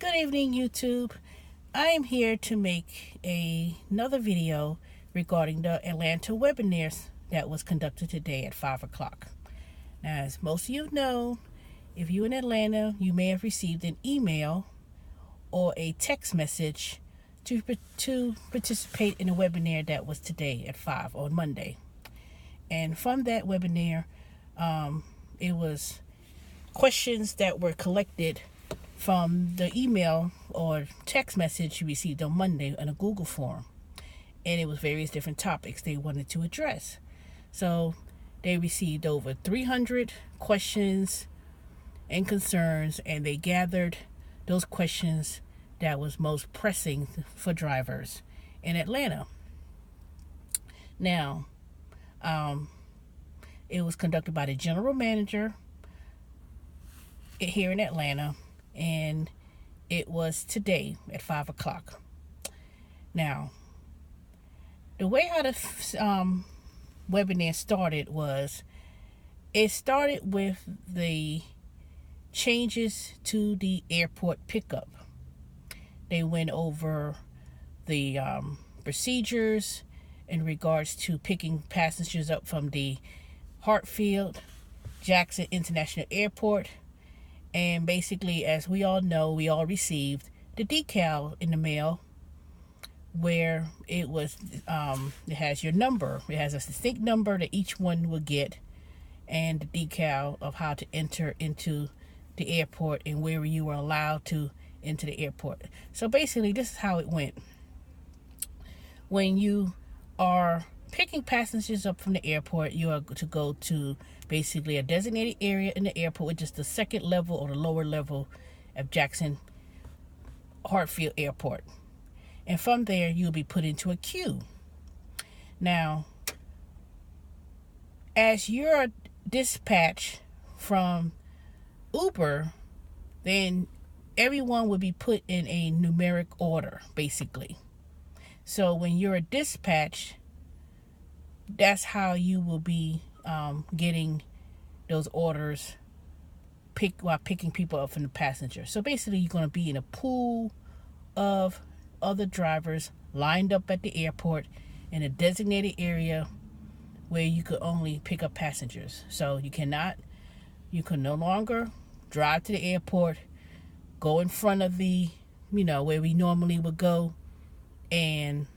Good evening, YouTube. I am here to make another video regarding the Atlanta webinar that was conducted today at 5 o'clock. Now, as most of you know, if you're in Atlanta, you may have received an email or a text message to participate in a webinar that was today at 5 on Monday. And from that webinar, it was questions that were collected from the email or text message you received on Monday in a Google form. And it was various different topics they wanted to address. So they received over 300 questions and concerns, and they gathered those questions that was most pressing for drivers in Atlanta. Now, it was conducted by the general manager here in Atlanta, and it was today at 5 o'clock. Now, the way how the webinar started was, it started with the changes to the airport pickup. They went over the procedures in regards to picking passengers up from the Hartsfield Jackson International Airport. And basically, as we all know, we all received the decal in the mail where it was, it has your number. It has a distinct number that each one will get, and the decal of how to enter into the airport and where you were allowed to enter the airport. So basically, this is how it went. When you are picking passengers up from the airport, you are to go to basically a designated area in the airport, which is the second level or the lower level of Jackson Hartsfield Airport. And from there, you'll be put into a queue. Now, as you're dispatched from Uber, then everyone will be put in a numeric order, basically. So when you're dispatched, that's how you will be getting those orders while picking people up from the passenger. So basically, you're going to be in a pool of other drivers lined up at the airport in a designated area where you could only pick up passengers. So you can no longer drive to the airport, go in front of the, where we normally would go and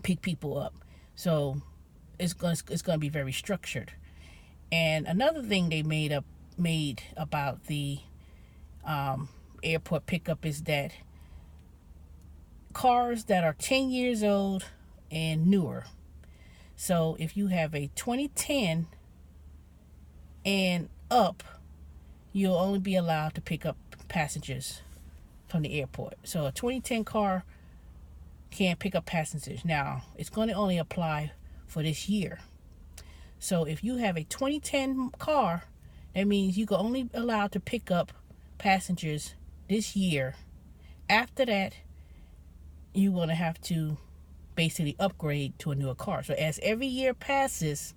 pick people up. So it's going to be very structured. And another thing they made about the airport pickup is that cars that are 10 years old and newer. So if you have a 2010 and up, you'll only be allowed to pick up passengers from the airport. So a 2010 car can't pick up passengers. Now, it's going to only apply for this year. So if you have a 2010 car, that means you can only allowed to pick up passengers this year. After that, you're going to have to basically upgrade to a newer car. So as every year passes,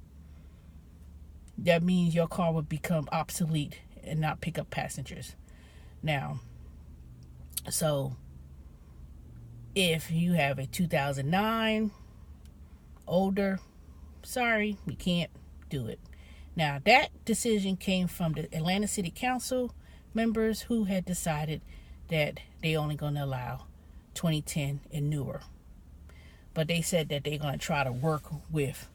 that means your car will become obsolete and not pick up passengers. Now, so if you have a 2009 older, sorry, we can't do it. Now, that decision came from the Atlanta City Council members who had decided that they only going to allow 2010 and newer. But they said that they're going to try to work with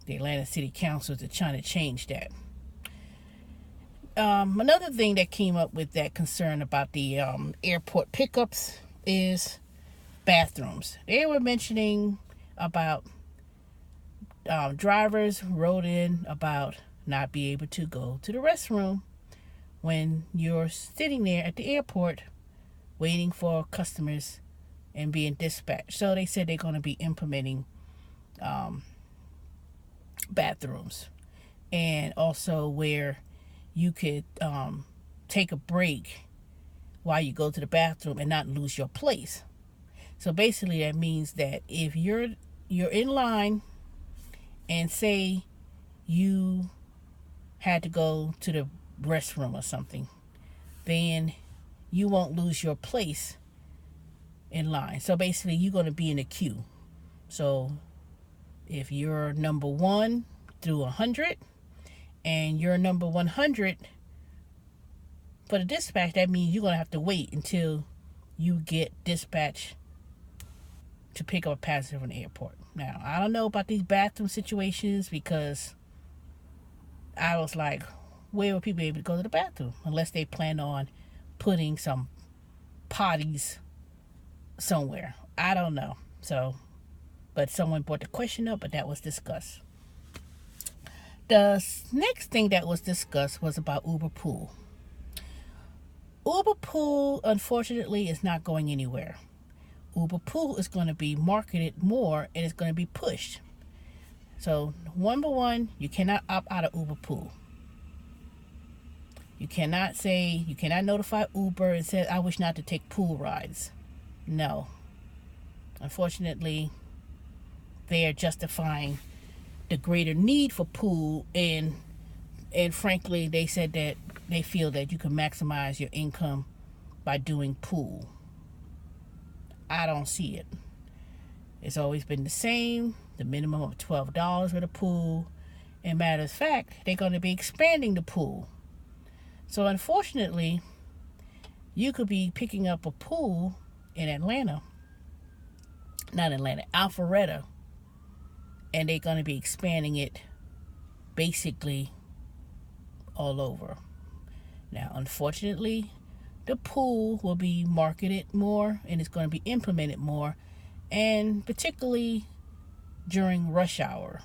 the Atlanta City Council to try to change that. Another thing that came up with that concern about the airport pickups is bathrooms. They were mentioning about drivers wrote in about not being able to go to the restroom when you're sitting there at the airport waiting for customers and being dispatched. So they said they're going to be implementing bathrooms, and also where you could take a break while you go to the bathroom and not lose your place. So basically, that means that if you're in line and say you had to go to the restroom or something, then you won't lose your place in line. So basically, you're going to be in a queue. So if you're number 1 through 100 and you're number 100 for the dispatch, that means you're going to have to wait until you get dispatched to pick up a passenger from the airport. Now, I don't know about these bathroom situations, because I was like, where will people be able to go to the bathroom unless they plan on putting some potties somewhere? I don't know. So, but someone brought the question up, but that was discussed. The next thing that was discussed was about Uber Pool. Uber Pool, unfortunately, is not going anywhere. Uber Pool is going to be marketed more, and it's going to be pushed. So, number one, you cannot opt out of Uber Pool. You cannot notify Uber and say, I wish not to take pool rides. No. Unfortunately, they are justifying the greater need for pool, and frankly, they said that they feel that you can maximize your income by doing pool. I don't see it. It's always been the same, the minimum of $12 for the pool. And matter of fact, they're going to be expanding the pool. So unfortunately, you could be picking up a pool in Alpharetta, and they're going to be expanding it basically all over. Now, unfortunately, the pool will be marketed more, and it's going to be implemented more, and particularly during rush hour.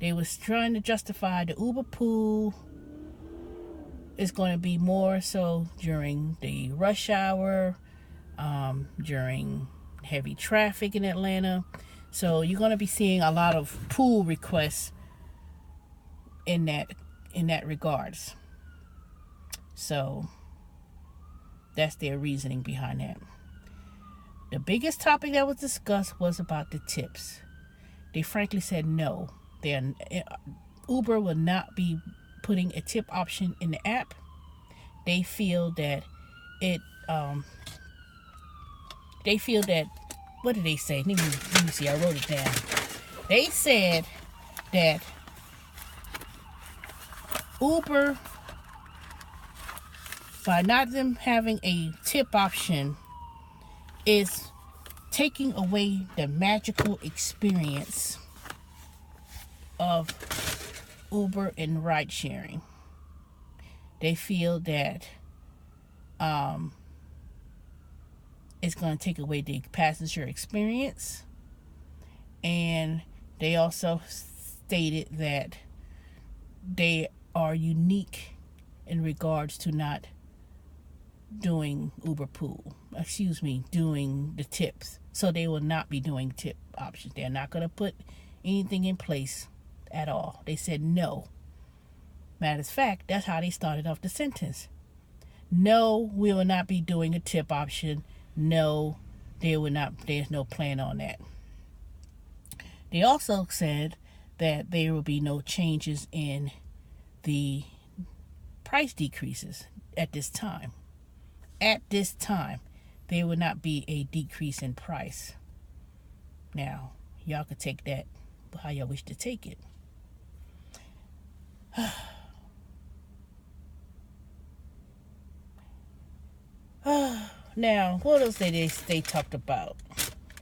They was trying to justify the Uber Pool is going to be more so during the rush hour, during heavy traffic in Atlanta. So you're going to be seeing a lot of pool requests in that regards. So that's their reasoning behind that. The biggest topic that was discussed was about the tips. They frankly said no. Uber will not be putting a tip option in the app. They feel that what did they say? Let me see, I wrote it down. They said that Uber, by not them having a tip option, is taking away the magical experience of Uber and ride sharing. They feel that it's going to take away the passenger experience, and they also stated that they are unique in regards to not doing doing the tips. So they will not be doing tip options. They're not going to put anything in place at all. They said no. Matter of fact, that's how they started off the sentence. No, we will not be doing a tip option. No, there's no plan on that. They also said that there will be no changes in the price decreases at this time. At this time, there will not be a decrease in price. Now, y'all could take that how y'all wish to take it. Now, what else they talked about?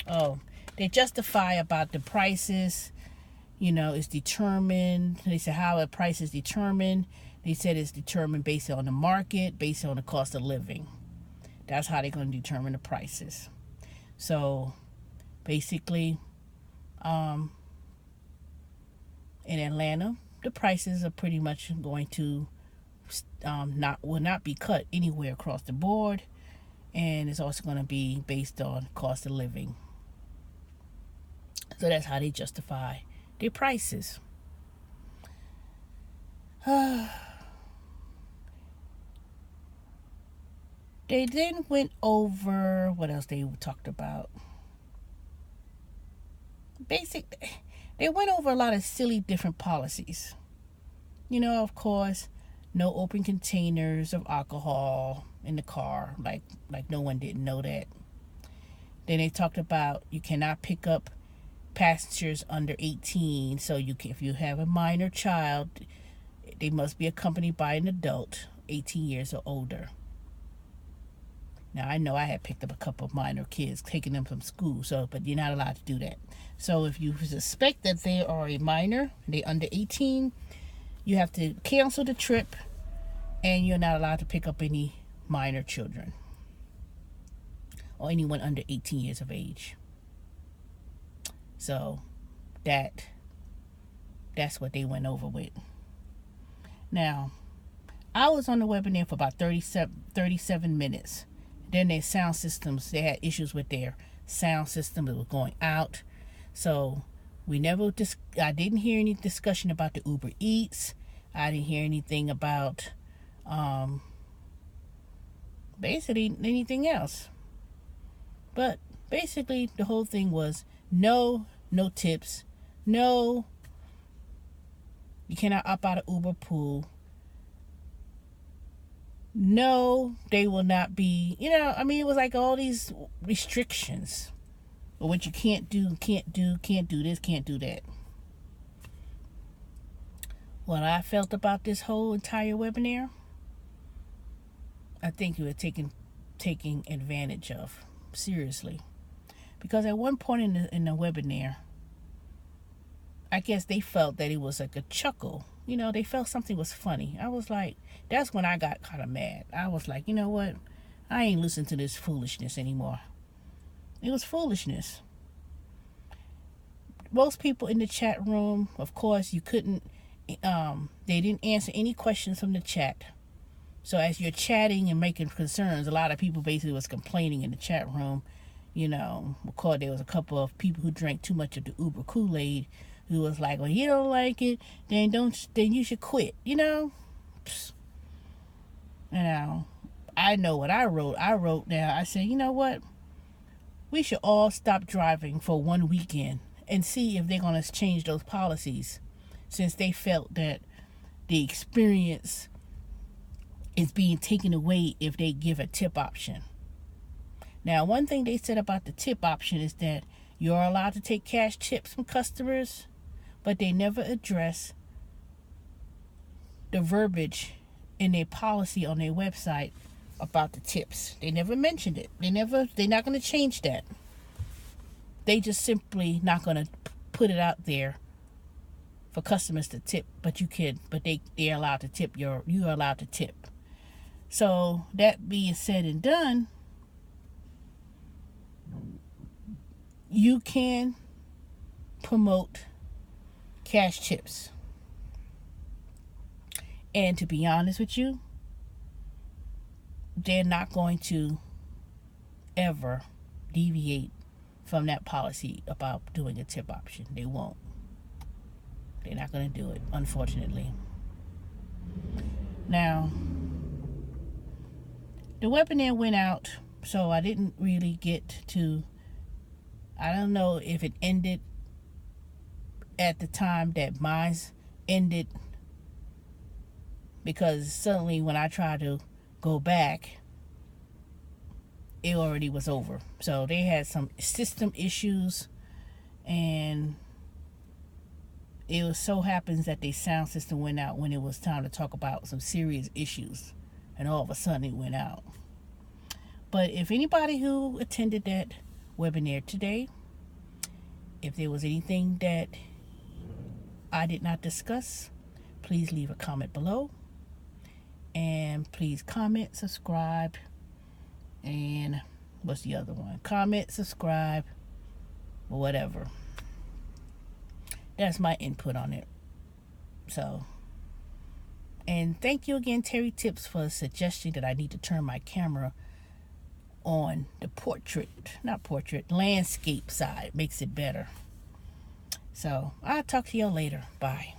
Oh, they justify about the prices. It's determined. They said how a price is determined. They said it's determined based on the market, based on the cost of living. That's how they're going to determine the prices. So, basically, in Atlanta, the prices are pretty much going to will not be cut anywhere across the board, and it's also going to be based on cost of living. So that's how they justify their prices. They then went over what else they talked about. They went over a lot of silly different policies. Of course, no open containers of alcohol in the car, like no one didn't know that. Then they talked about you cannot pick up passengers under 18. So if you have a minor child, they must be accompanied by an adult 18 years or older. Now, I know I had picked up a couple of minor kids, taking them from school, but you're not allowed to do that. So if you suspect that they are a minor, they're under 18, you have to cancel the trip, and you're not allowed to pick up any minor children or anyone under 18 years of age. So that's what they went over with. Now, I was on the webinar for about 37 minutes. Then their sound systems, they had issues with their sound system. It was going out. So I didn't hear any discussion about the Uber Eats. I didn't hear anything about basically anything else. But basically the whole thing was no tips. No, you cannot opt out of Uber Pool. No, they will not be, it was like all these restrictions. Or what you can't do this, can't do that. What I felt about this whole entire webinar, I think you were taking advantage of, seriously. Because at one point in the webinar, I guess they felt that it was like a chuckle. They felt something was funny. I was like, that's when I got kind of mad. I was like, you know what? I ain't listening to this foolishness anymore. It was foolishness. Most people in the chat room, of course, you couldn't, they didn't answer any questions from the chat. So as you're chatting and making concerns, a lot of people basically was complaining in the chat room. Of course, there was a couple of people who drank too much of the Uber Kool-Aid who was like, well, you don't like it, then you should quit, Psst. I know what I wrote. I said, you know what? We should all stop driving for one weekend and see if they're going to change those policies, since they felt that the experience is being taken away if they give a tip option. Now, one thing they said about the tip option is that you're allowed to take cash tips from customers, but they never address the verbiage in their policy on their website about the tips. They never mentioned it. They're not going to change that. They just simply not going to put it out there for customers to tip, but they're allowed to tip. You're allowed to tip. So that being said and done, you can promote cash tips. And to be honest with you, they're not going to ever deviate from that policy about doing a tip option. They won't. They're not going to do it, unfortunately. Now, the webinar went out, so I didn't really get to, I don't know if it ended at the time that mine ended, because suddenly when I tried to go back, it already was over. So they had some system issues, and it so happens that their sound system went out when it was time to talk about some serious issues, and all of a sudden it went out. But if anybody who attended that webinar today, if there was anything that I did not discuss, please leave a comment below. And please comment, subscribe, and what's the other one? Comment, subscribe, or whatever. That's my input on it. So, and thank you again, Terry Tips, for suggesting that I need to turn my camera on the landscape side. Makes it better. So, I'll talk to you later. Bye.